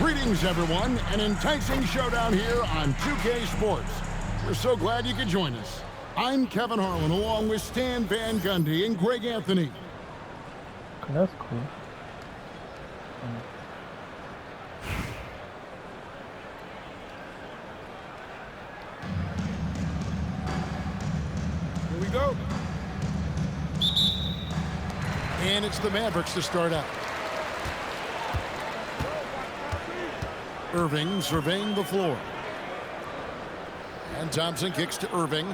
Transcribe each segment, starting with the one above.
Greetings, everyone. An enticing showdown here on 2K Sports. We're so glad you could join us. I'm Kevin Harlan, along with Stan Van Gundy and Greg Anthony. That's cool. Here we go. And it's the Mavericks to start out. Irving surveying the floor. And Thompson kicks to Irving.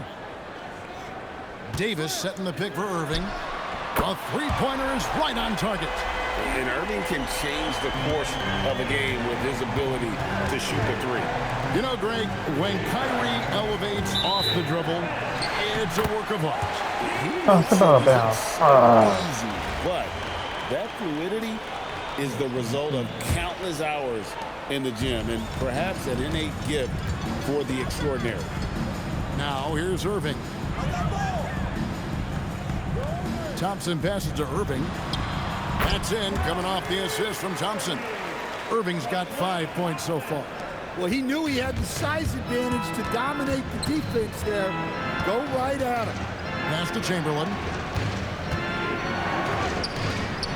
Davis setting the pick for Irving. A three-pointer is right on target. And Irving can change the course of a game with his ability to shoot the three. You know, Greg, when Kyrie elevates off the dribble, it's a work of art. Easy, but that fluidity is the result of countless hours in the gym and perhaps an innate gift for the extraordinary. Now here's Irving. Thompson passes to Irving. That's in, coming off the assist from Thompson. Irving's got 5 points so far. Well, he knew he had the size advantage to dominate the defense there. Go right at him. Pass to Chamberlain.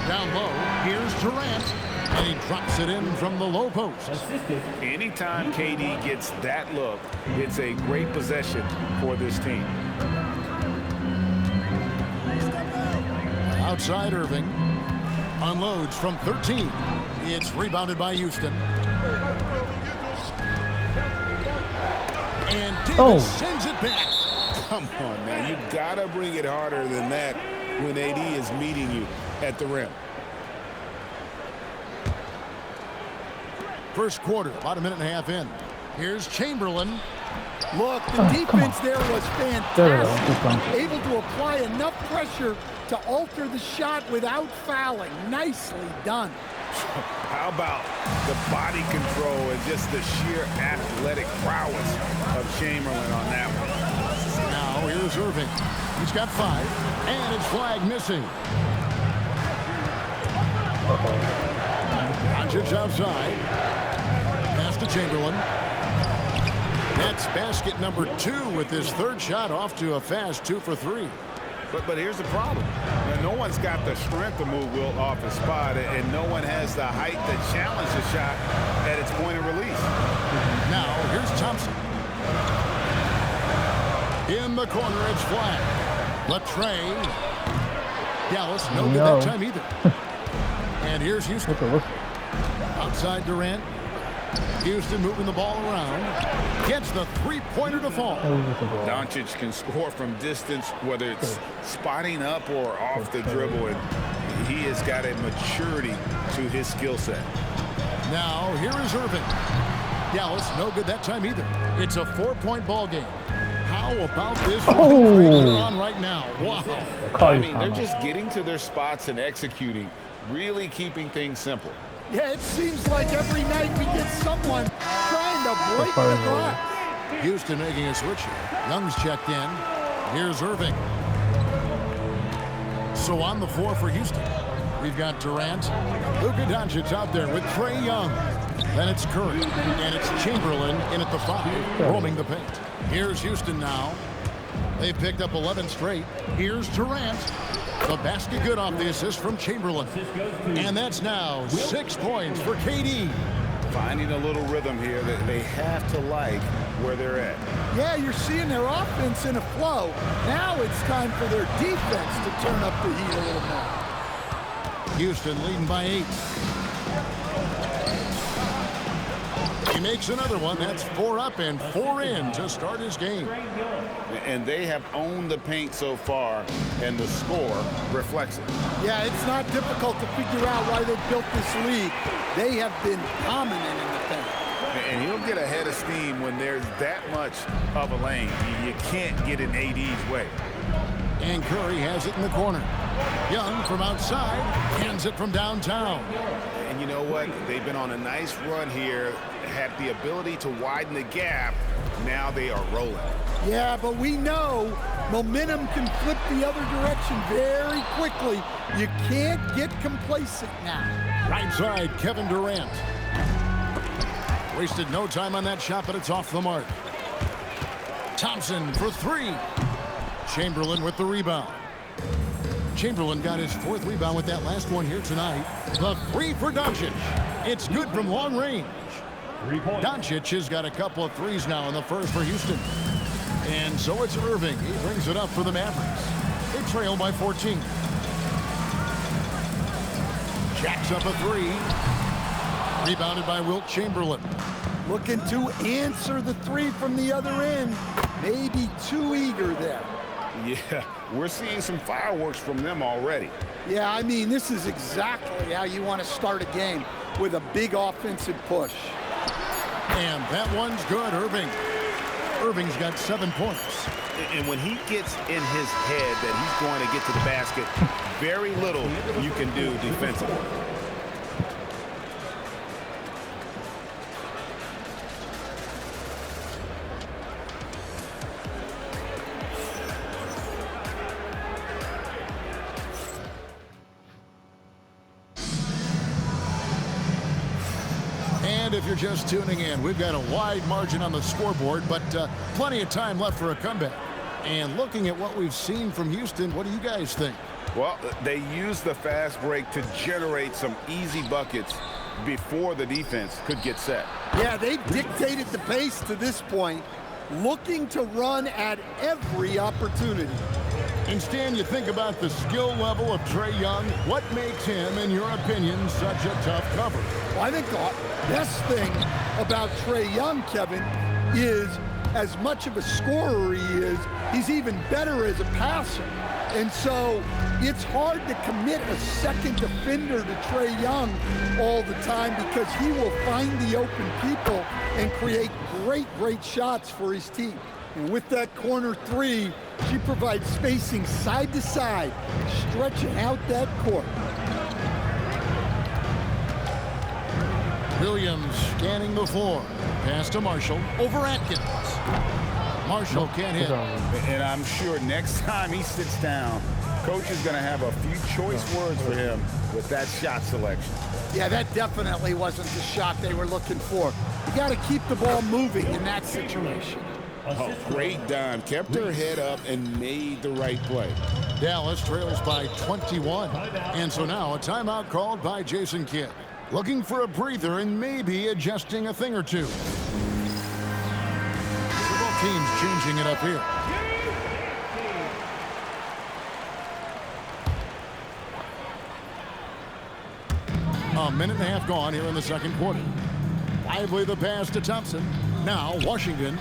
Down low, here's Durant. And he drops it in from the low post. Anytime KD gets that look, it's a great possession for this team. Outside Irving. Unloads from 13. It's rebounded by Houston. And Davis sends it back. Come on, man. You got to bring it harder than that when AD is meeting you at the rim. First quarter, about a minute and a half in. Here's Chamberlain. Look, the defense there was fantastic. Able to apply enough pressure to alter the shot without fouling. Nicely done. How about the body control and just the sheer athletic prowess of Chamberlain on that one? Now here's Irving. He's got 5, and his flag missing. Doncic outside. Pass to Chamberlain. That's basket number 2 with his third shot off to a fast 2 for 3. But here's the problem. Now, no one's got the strength to move Will off his spot, and no one has the height to challenge the shot at its point of release. Now here's Thompson. In the corner, it's flat. Latrey. Dallas, no good that time either. And here's Houston. Outside Durant. Houston moving the ball around. Gets the three-pointer to fall. Doncic can score from distance, whether it's spotting up or off the dribble, and he has got a maturity to his skill set. Now, here is Irving. Dallas, no good that time either. It's a 4-point ball game. How about this on right now? Wow. I mean, they're just getting to their spots and executing, really keeping things simple. Yeah, it seems like every night we get someone trying to break the glass. Houston making a switch here. Young's checked in. Here's Irving. So on the floor for Houston, we've got Durant. Luka Doncic out there with Trae Young. Then it's Curry. And it's Chamberlain in at the 5, roaming the paint. Here's Houston now. They've picked up 11 straight. Here's Durant. The basket good off the assist from Chamberlain. And that's now 6 points for KD. Finding a little rhythm here that they have to like where they're at. Yeah, you're seeing their offense in a flow. Now it's time for their defense to turn up the heat a little more. Houston leading by 8. He makes another one. That's 4 up and 4 in to start his game. And they have owned the paint so far, and the score reflects it. Yeah, it's not difficult to figure out why they built this league. They have been dominant in the paint. And he'll get a head of steam when there's that much of a lane. You can't get in AD's way. And Curry has it in the corner. Young from outside, hands it from downtown. And you know what? They've been on a nice run here, had the ability to widen the gap. Now they are rolling. Yeah, but we know momentum can flip the other direction very quickly. You can't get complacent now. Right side, Kevin Durant. Wasted no time on that shot, but it's off the mark. Thompson for three. Chamberlain with the rebound. Chamberlain got his 4th rebound with that last one here tonight. The three for Doncic. It's good from long range. Doncic has got a couple of threes now in the first for Houston. And so it's Irving. He brings it up for the Mavericks. They trail by 14. Jacks up a three. Rebounded by Wilt Chamberlain. Looking to answer the three from the other end. Maybe too eager there. Yeah, we're seeing some fireworks from them already. Yeah, I mean, this is exactly how you want to start a game, with a big offensive push. And that one's good, Irving. Irving's got 7 points. And when he gets in his head that he's going to get to the basket, very little you can do defensively. And if you're just tuning in, we've got a wide margin on the scoreboard, but plenty of time left for a comeback. And looking at what we've seen from Houston, what do you guys think? Well, they used the fast break to generate some easy buckets before the defense could get set. Yeah, they've dictated the pace to this point, looking to run at every opportunity. And Stan, you think about the skill level of Trae Young. What makes him, in your opinion, such a tough cover? Well, I think the best thing about Trae Young, Kevin, is as much of a scorer he is, he's even better as a passer. And so it's hard to commit a second defender to Trae Young all the time, because he will find the open people and create great shots for his team. And with that corner three, she provides spacing side to side, stretching out that court. Williams scanning the floor. Pass to Marshall. Over Atkins. Marshall can't hit. And I'm sure next time he sits down, coach is going to have a few choice words for him with that shot selection. Yeah, that definitely wasn't the shot they were looking for. You got to keep the ball moving in that situation. Oh, great dime. Kept her head up and made the right play. Dallas trails by 21. And so now a timeout called by Jason Kidd. Looking for a breather and maybe adjusting a thing or two. Both teams changing it up here. A minute and a half gone here in the second quarter. Lively the pass to Thompson. Now Washington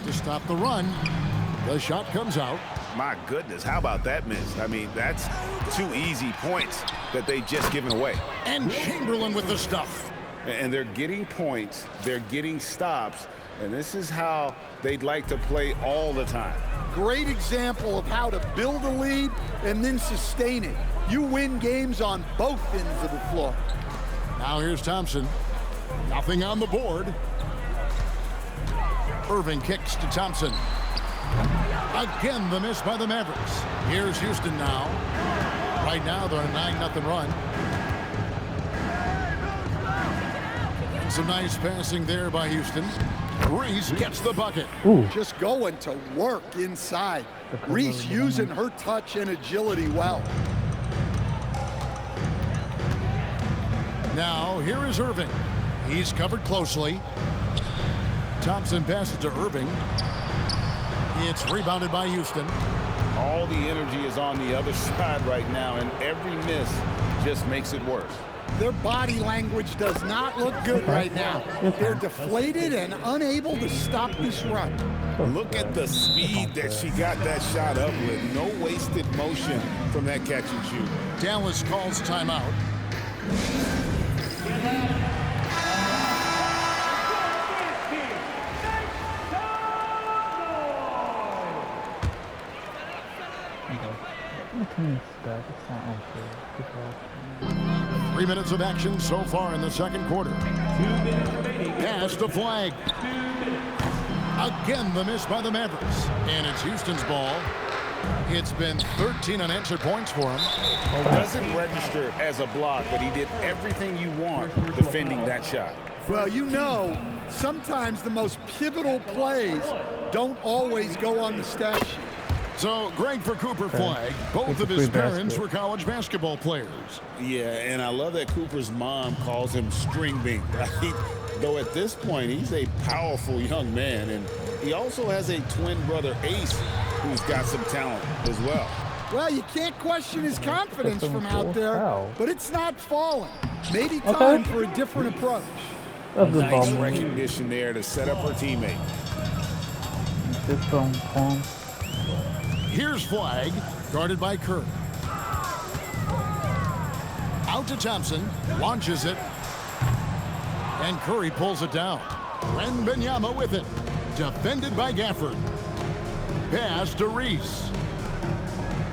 to stop the run. The shot comes out. My goodness, how about that miss? I mean, that's 2 easy points that they just given away. And Chamberlain with the stuff. And they're getting points, they're getting stops, and this is how they'd like to play all the time. Great example of how to build a lead and then sustain it. You win games on both ends of the floor. Now here's Thompson. Nothing on the board. Irving kicks to Thompson. Again, the miss by the Mavericks. Here's Houston now. Right now, they're on a 9-0 run. Some nice passing there by Houston. Reese gets the bucket. Ooh. Just going to work inside. Reese using her touch and agility well. Now, here is Irving. He's covered closely. Thompson passes to Irving. It's rebounded by Houston. All the energy is on the other side right now, and every miss just makes it worse. Their body language does not look good right now. They're deflated and unable to stop this run. Look at the speed that she got that shot up with. No wasted motion from that catch and shoot. Dallas calls timeout. It's not unfair. 3 minutes of action so far in the second quarter. Pass to Flag. Again, the miss by the Mavericks. And it's Houston's ball. It's been 13 unanswered points for him. Doesn't register as a block, but he did everything you want defending that shot. Well, you know, sometimes the most pivotal plays don't always go on the stat sheet. So, Greg, for Cooper Flagg, both of his parents were college basketball players. Yeah, and I love that Cooper's mom calls him String Bean, right? Though at this point, he's a powerful young man, and he also has a twin brother, Ace, who's got some talent as well. Well, you can't question his confidence from out there, but it's not falling. Maybe Okay. time for a different approach. That's a good Nice ball. recognition there to set up her teammate. This from palm. Here's Flagg, guarded by Curry. Out to Thompson, launches it, and Curry pulls it down. Wembanyama with it, defended by Gafford. Pass to Reese.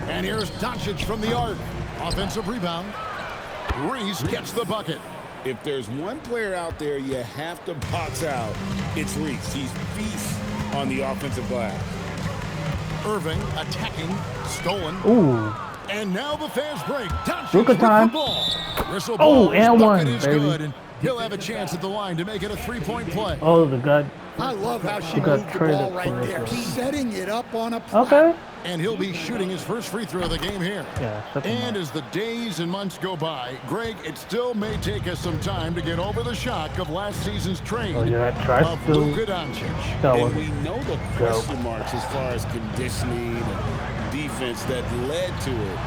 And here's Doncic from the arc. Offensive rebound. Reese gets the bucket. If there's one player out there you have to box out, it's Reese. He's feast on the offensive glass. Irving attacking, stolen. Ooh. And now the fast break. Doncic Luka with time. the ball. Whistle Oh, blows, and bucket one, is baby. good, and he'll have a chance at the line to make it a three-point play. Oh, the gut. I love how she You got moved the traded ball for right there, this one. setting it up on a play. Okay. And he'll be shooting his first free throw of the game here. Yeah, shut them And up. as the days and months go by, Greg, it still may take us some time to get over the shock of last season's trade Oh, yeah, try of to. Luka Doncic. That And was we know the question marks as far as conditioning and defense that led to it.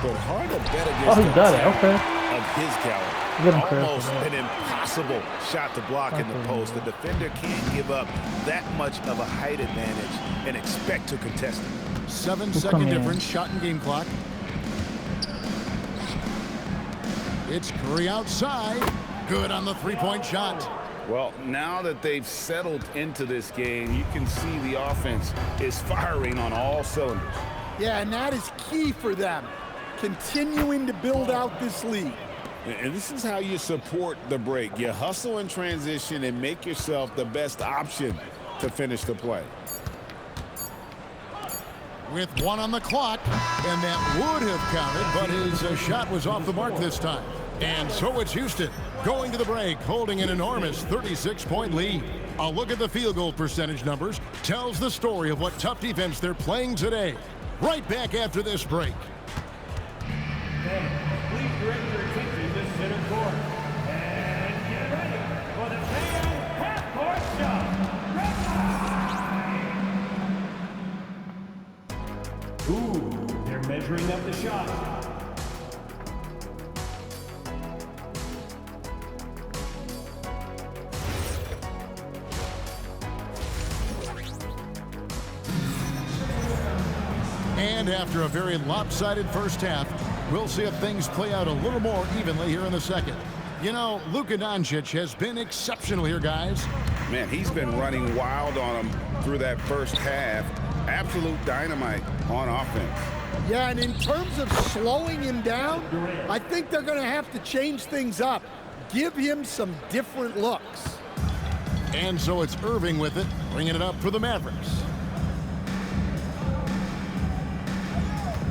But hard to bet against Oh, he the got it. talent Okay. of his caliber. Give him credit Almost for that. an impossible shot to block in the post. The defender can't give up that much of a height advantage and expect to contest it. 7-second come in. difference, shot and game clock. It's Curry outside. Good on the three-point shot. Well, now that they've settled into this game, you can see the offense is firing on all cylinders. Yeah, and that is key for them, continuing to build out this lead. And this is how you support the break. You hustle in transition and make yourself the best option to finish the play. With one on the clock, and that would have counted, but his shot was off the mark this time. And so it's Houston going to the break, holding an enormous 36-point lead. A look at the field goal percentage numbers tells the story of what tough defense they're playing today. Right back after this break. Please direct your attention to center court. And get ready for the fan half-court shot. Ooh, they're measuring up the shot. And after a very lopsided first half, we'll see if things play out a little more evenly here in the second. You know, Luka Doncic has been exceptional here, guys. Man, he's been running wild on them through that first half. Absolute dynamite on offense. Yeah, and in terms of slowing him down, I think they're going to have to change things up. Give him some different looks. And so it's Irving with it, bringing it up for the Mavericks.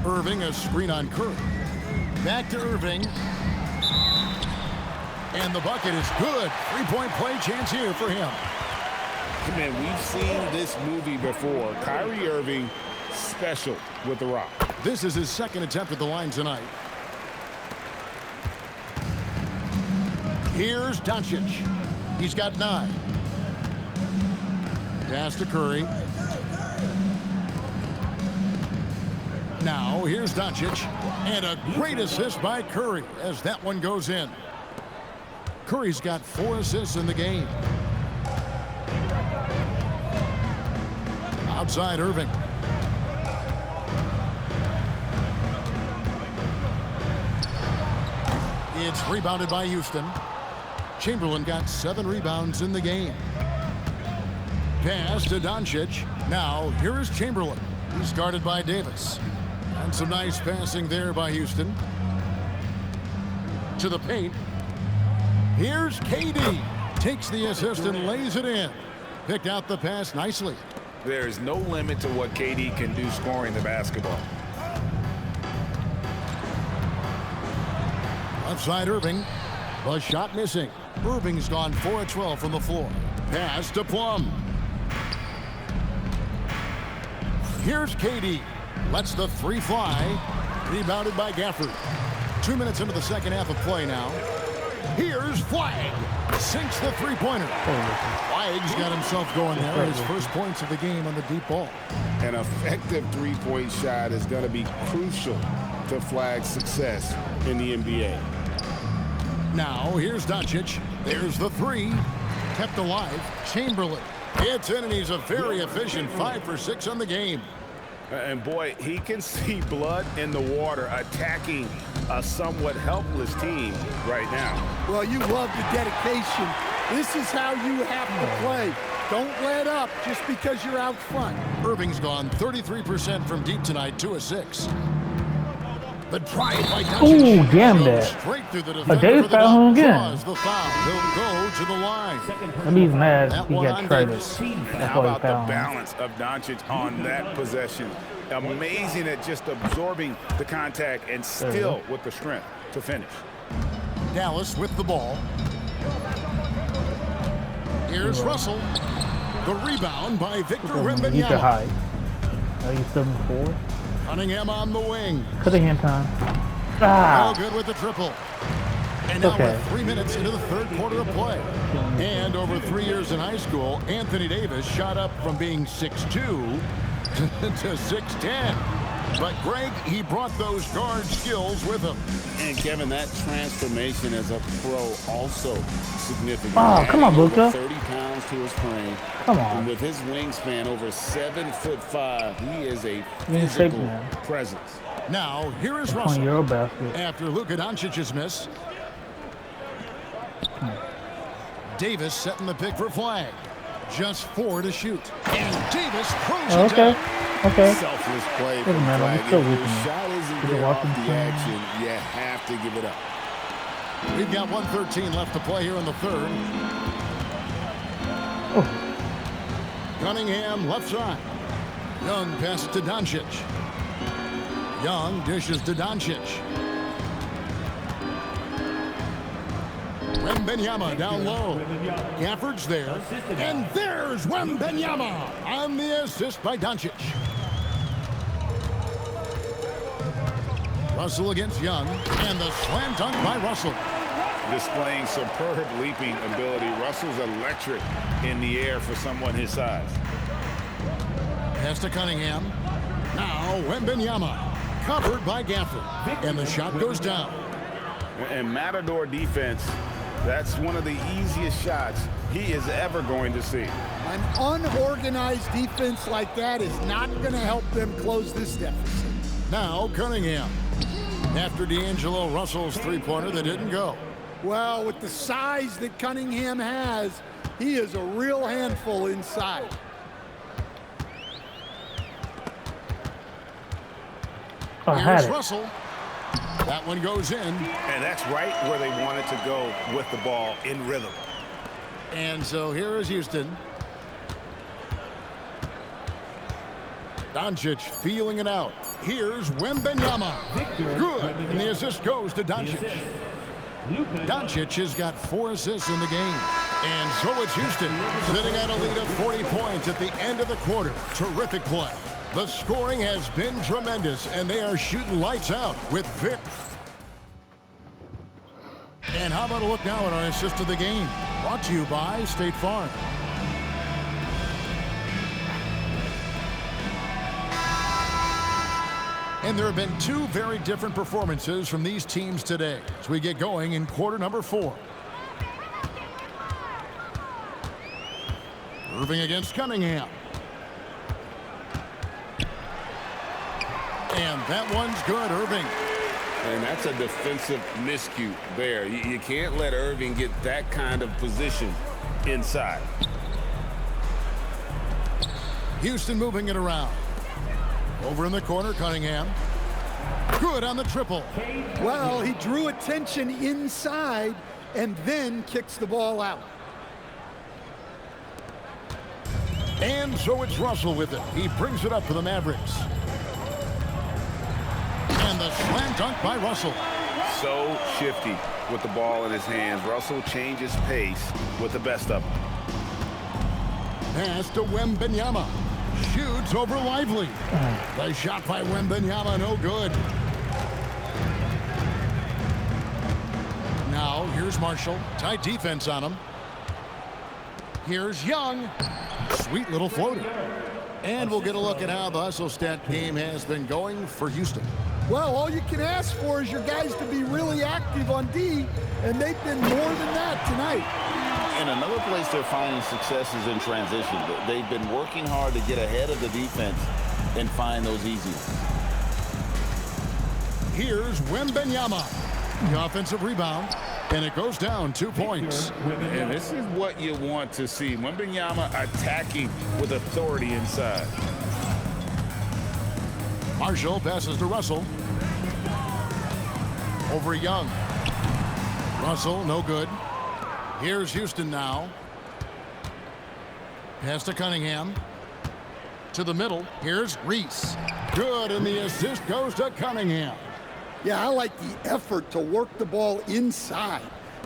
Irving, a screen on Curry. Back to Irving. And the bucket is good. Three-point play chance here for him. Man, we've seen this movie before. Kyrie Irving, special with the rock. This is his second attempt at the line tonight. Here's Doncic. He's got 9. Pass to Curry. Now, here's Doncic. And a great assist by Curry as that one goes in. Curry's got 4 assists in the game. Outside Irving. It's rebounded by Houston. Chamberlain got 7 rebounds in the game. Pass to Doncic. Now, here is Chamberlain. He's guarded by Davis. And some nice passing there by Houston. To the paint. Here's KD. Takes the assist and lays it in. Picked out the pass nicely. There is no limit to what KD can do scoring the basketball. Outside Irving. The shot missing. Irving's gone 4 of 12 from the floor. Pass to Plum. Here's KD. Lets the three fly. Rebounded by Gafford. 2 minutes into the second half of play now. Here's Flagg. Sinks the three-pointer. Flagg's got himself going there. His first points of the game on the deep ball. An effective three-point shot is going to be crucial to Flagg's success in the NBA. Now, here's Doncic. There's the three. Kept alive. Chamberlain. It's in, and he's a very efficient 5 for 6 on the game. And boy, he can see blood in the water attacking a somewhat helpless team right now. Well, you love the dedication. This is how you have to play. Don't let up just because you're out front. Irving's gone 33% from deep tonight, 2 of 6. The drive by Doncic. Ooh, damn Goes that. straight through the Davis defender for the foul him dunk. again. Draws the foul. He'll go to the line. I mean, he's mad That he one got on traded. Davis. And That's how why he about the fouled him. balance of Doncic on that possession? Amazing at just absorbing the contact and still with the strength to finish. Dallas with the ball. Here's Russell. The rebound by Victor He's a Wembanyama. high. Are you 7-4? Cunningham on the wing. Cunningham time. All Ah! good with the triple. And now Okay. we're 3 minutes into the third quarter of play. And over 3 years in high school, Anthony Davis shot up from being 6'2" to 6'10". But Greg, he brought those guard skills with him. And Kevin, that transformation as a pro also significant. Oh, come on, Adding over Luka. 30 pounds to his frame. Come And on. with his wingspan over 7'5", he is a You're in shape, physical man. presence. Now, here is 20 Russell. Euro basket. After Luka Doncic's miss. Davis setting the pick for Flagg. Just 4 to shoot. And Davis throws it Okay. down. Okay. Selfless play Doesn't from matter, I'm Flagg. still If with your him. shot isn't He's a there off walking the fan. action, you have to give it up. We've got 1:13 left to play here in the third. Oh. Cunningham left side. Young passes to Doncic. Young dishes to Doncic. Wembanyama down low. Gafford's there. And there's Wembanyama on the assist by Doncic. Russell against Young. And the slam dunk by Russell. Displaying superb leaping ability. Russell's electric in the air for someone his size. Pass to Cunningham. Now Wembanyama. Covered by Gafford. And the shot goes down. And Matador defense, that's one of the easiest shots he is ever going to see. An unorganized defense like that is not going to help them close this deficit. Now Cunningham. After D'Angelo Russell's three-pointer that didn't go. Well, with the size that Cunningham has, he is a real handful inside. I had Here's it. Russell. That one goes in. And that's right where they wanted to go with the ball, in rhythm. And so here is Houston. Doncic feeling it out. Here's Wembanyama. Good. And the assist goes to Doncic. Doncic has got 4 assists in the game. And so it's Houston sitting at a lead of 40 points at the end of the quarter. Terrific play. The scoring has been tremendous, and they are shooting lights out with Vic. And how about a look now at our assist of the game? Brought to you by State Farm. And there have been 2 very different performances from these teams today as we get going in quarter number 4. Irving against Cunningham. And that one's good, Irving. And that's a defensive miscue there. You can't let Irving get that kind of position inside. Houston moving it around. Over in the corner, Cunningham. Good on the triple. Well, he drew attention inside and then kicks the ball out. And so it's Russell with it. He brings it up for the Mavericks. And the Slam dunk by Russell. So shifty with the ball in his hands. Russell changes pace with the best of them. Pass to Wembanyama. Shoots over Lively. The shot by Wembanyama, no good. Now, here's Marshall. Tight defense on him. Here's Young. Sweet little floater. And we'll get a look at how the hustle stat game has been going for Houston. Well, all you can ask for is your guys to be really active on D, and they've been more than that tonight. And another place they're finding success is in transition. They've been working hard to get ahead of the defense and find those easy ones. Here's Wembanyama. The offensive rebound, and it goes down 2 points. And this is what you want to see. Wembanyama attacking with authority inside. Marshall passes to Russell. Over Young. Russell, no good. Here's Houston now. Pass to Cunningham. To the middle. Here's Reese. Good, and the assist goes to Cunningham. Yeah, I like the effort to work the ball inside,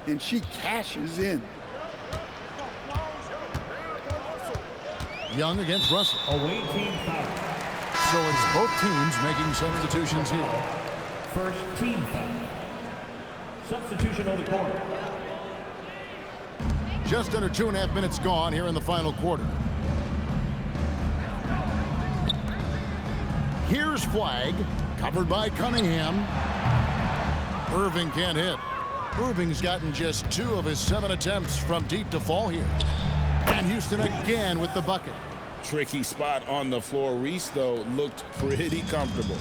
and she cashes in. Young against Russell. Away team foul. So it's both teams making substitutions here. First team foul. Substitution on the court. Just under 2.5 minutes gone here in the final quarter. Here's Flagg, covered by Cunningham. Irving can't hit. Irving's gotten just 2 of his 7 attempts from deep to fall here. And Houston again with the bucket. Tricky spot on the floor. Reese, though, looked pretty comfortable.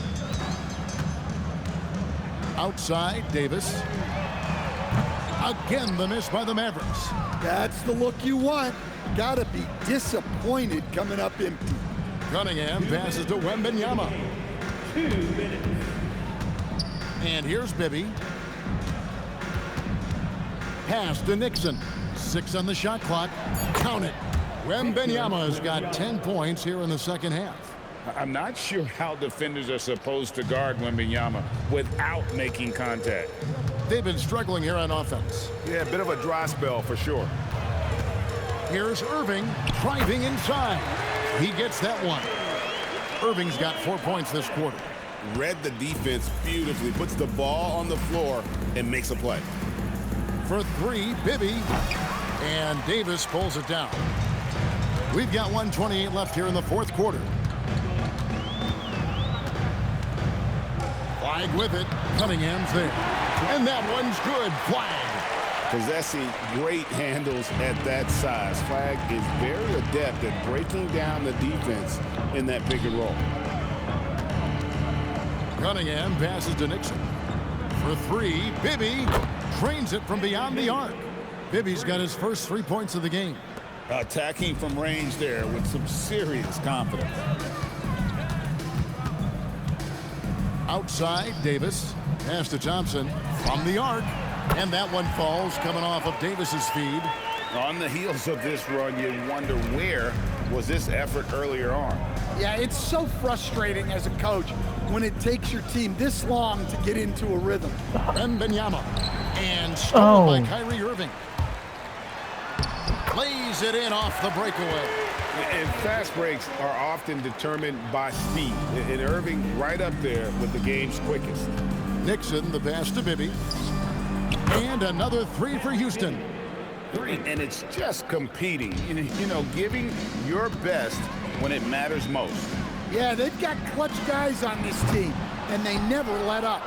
Outside, Davis. Again, the miss by the Mavericks. That's the look you want. Gotta be disappointed coming up empty. Cunningham passes to Wembanyama. 2 minutes. And here's Bibby. Pass to Nixon. 6 on the shot clock. Count it. Wembanyama's got 10 points here in the second half. I'm not sure how defenders are supposed to guard Wembanyama without making contact. They've been struggling here on offense. Yeah, a bit of a dry spell for sure. Here's Irving driving inside. He gets that one. Irving's got 4 points this quarter. Read the defense beautifully, puts the ball on the floor and makes a play. For 3, Bibby. And Davis pulls it down. We've got 1:28 left here in the fourth quarter. Flagg with it. Cunningham's there. And that one's good. Flagg. Possessing great handles at that size. Flagg is very adept at breaking down the defense in that pick and roll. Cunningham passes to Nixon. For 3, Bibby trains it from beyond the arc. Bibby's got his first 3 points of the game. Attacking from range there with some serious confidence. Outside, Davis. Pass to Thompson from the arc. And that one falls coming off of Davis's feed. On the heels of this run, you wonder where was this effort earlier on. Yeah, it's so frustrating as a coach when it takes your team this long to get into a rhythm. Wembanyama. And stolen by Kyrie Irving. Plays it in off the breakaway. And fast breaks are often determined by speed. And Irving right up there with the game's quickest. Nixon, the pass to Bibby. And another 3 for Houston. 3, and it's just competing. You know, giving your best when it matters most. Yeah, they've got clutch guys on this team, and they never let up.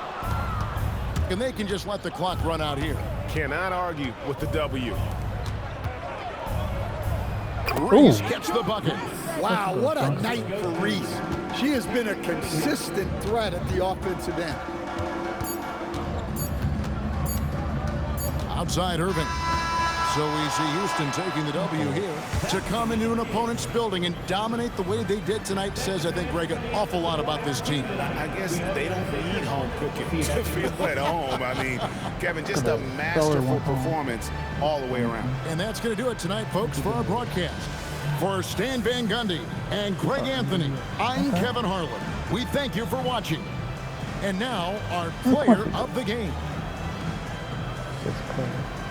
And they can just let the clock run out here. Cannot argue with the W. Reese gets the bucket. Wow, what a night for Reese. She has been a consistent threat at the offensive end. Outside Irving. So we see Houston taking the W here. To come into an opponent's building and dominate the way they did tonight says, I think, Greg, an awful lot about this team. I guess they don't need home cooking to feel at home. I mean, Kevin, just a masterful performance all the way around. And that's going to do it tonight, folks, for our broadcast. For Stan Van Gundy and Greg Anthony, I'm Kevin Harlan. We thank you for watching. And now our player of the game. Just clear.